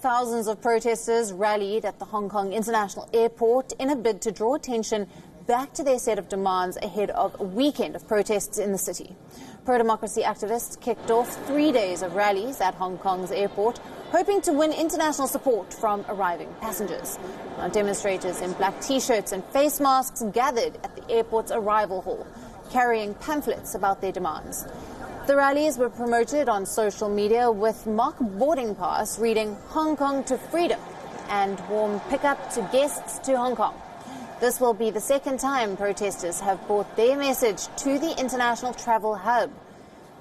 thousands of protesters rallied at the Hong Kong International Airport in a bid to draw attention back to their set of demands ahead of a weekend of protests in the city. Pro-democracy activists kicked off 3 days of rallies at Hong Kong's airport, hoping to win international support from arriving passengers. Now, demonstrators in black T-shirts and face masks gathered at the airport's arrival hall, carrying pamphlets about their demands. The rallies were promoted on social media with mock boarding pass reading "Hong Kong to freedom" and warm pickup to guests to Hong Kong. This will be the second time protesters have brought their message to the international travel hub.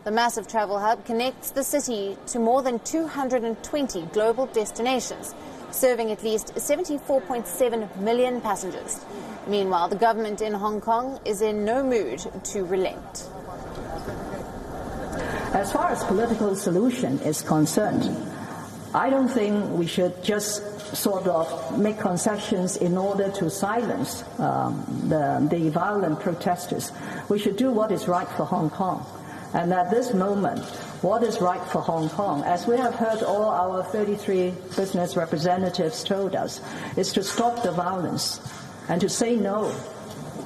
The massive travel hub connects the city to more than 220 global destinations, serving at least 74.7 million passengers. Meanwhile, the government in Hong Kong is in no mood to relent. As far as political solution is concerned, I don't think we should just sort of make concessions in order to silence the violent protesters. We should do what is right for Hong Kong. And at this moment, what is right for Hong Kong, as we have heard all our 33 business representatives told us, is to stop the violence and to say no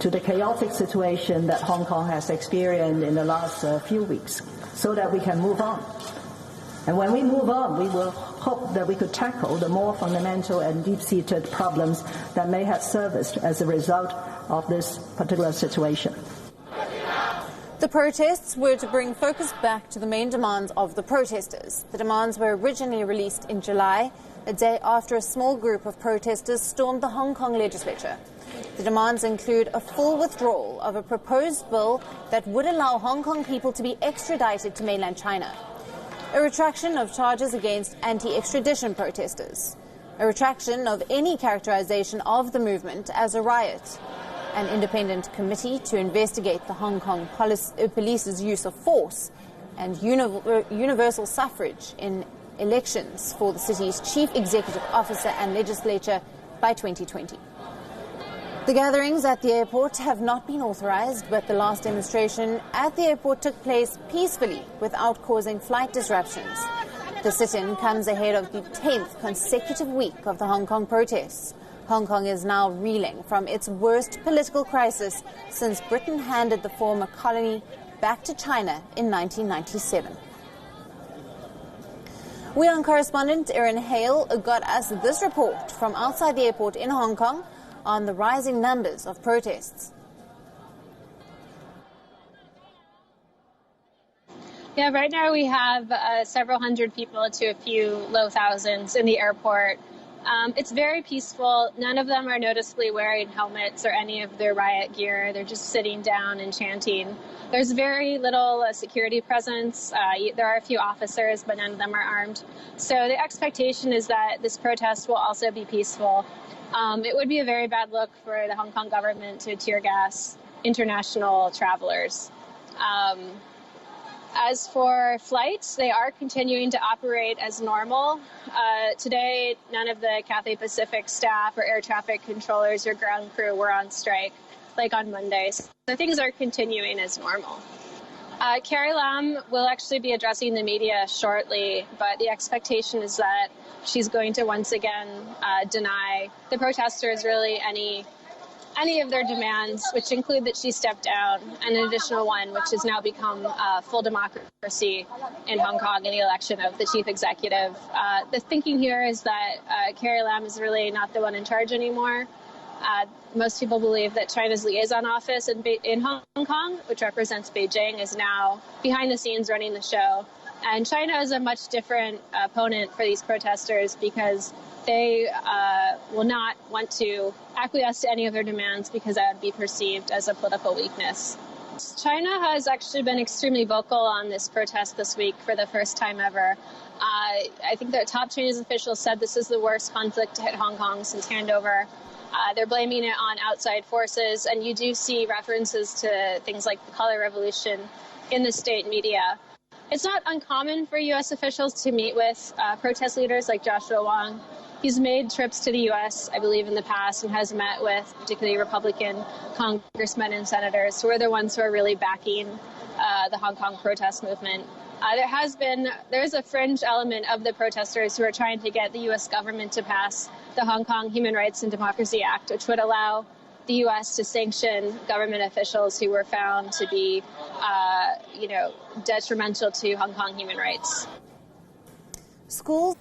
to the chaotic situation that Hong Kong has experienced in the last few weeks, so that we can move on. And when we move on, we will hope that we could tackle the more fundamental and deep-seated problems that may have surfaced as a result of this particular situation. The protests were to bring focus back to the main demands of the protesters. The demands were originally released in July, a day after a small group of protesters stormed the Hong Kong legislature. The demands include a full withdrawal of a proposed bill that would allow Hong Kong people to be extradited to mainland China, a retraction of charges against anti-extradition protesters, a retraction of any characterization of the movement as a riot, an independent committee to investigate the Hong Kong police's use of force, and universal suffrage in elections for the city's chief executive officer and legislature by 2020. The gatherings at the airport have not been authorized, but the last demonstration at the airport took place peacefully without causing flight disruptions. The sit-in comes ahead of the 10th consecutive week of the Hong Kong protests. Hong Kong is now reeling from its worst political crisis since Britain handed the former colony back to China in 1997. WION correspondent Erin Hale got us this report from outside the airport in Hong Kong on the rising numbers of protests. Yeah, right now we have several hundred people to a few low thousands in the airport. It's very peaceful. None of them are noticeably wearing helmets or any of their riot gear. They're just sitting down and chanting. There's very little security presence. There are a few officers, but none of them are armed. So the expectation is that this protest will also be peaceful. It would be a very bad look for the Hong Kong government to tear gas international travelers. As for flights, they are continuing to operate as normal. Today, none of the Cathay Pacific staff or air traffic controllers or ground crew were on strike, like on Mondays. So things are continuing as normal. Carrie Lam will actually be addressing the media shortly, but the expectation is that she's going to once again deny the protesters really any of their demands, which include that she step down, and an additional one, which has now become full democracy in Hong Kong in the election of the chief executive. The thinking here is that Carrie Lam is really not the one in charge anymore. Most people believe that China's liaison office in Hong Kong, which represents Beijing, is now behind the scenes running the show. And China is a much different opponent for these protesters because they will not want to acquiesce to any of their demands because that would be perceived as a political weakness. China has actually been extremely vocal on this protest this week for the first time ever. I think the top Chinese officials said this is the worst conflict to hit Hong Kong since handover. They're blaming it on outside forces, and you do see references to things like the Color Revolution in the state media. It's not uncommon for U.S. officials to meet with protest leaders like Joshua Wong. He's made trips to the U.S., I believe, in the past and has met with particularly Republican congressmen and senators who are the ones who are really backing the Hong Kong protest movement. There's a fringe element of the protesters who are trying to get the U.S. government to pass the Hong Kong Human Rights and Democracy Act, which would allow the U.S. to sanction government officials who were found to be, detrimental to Hong Kong human rights. Schools.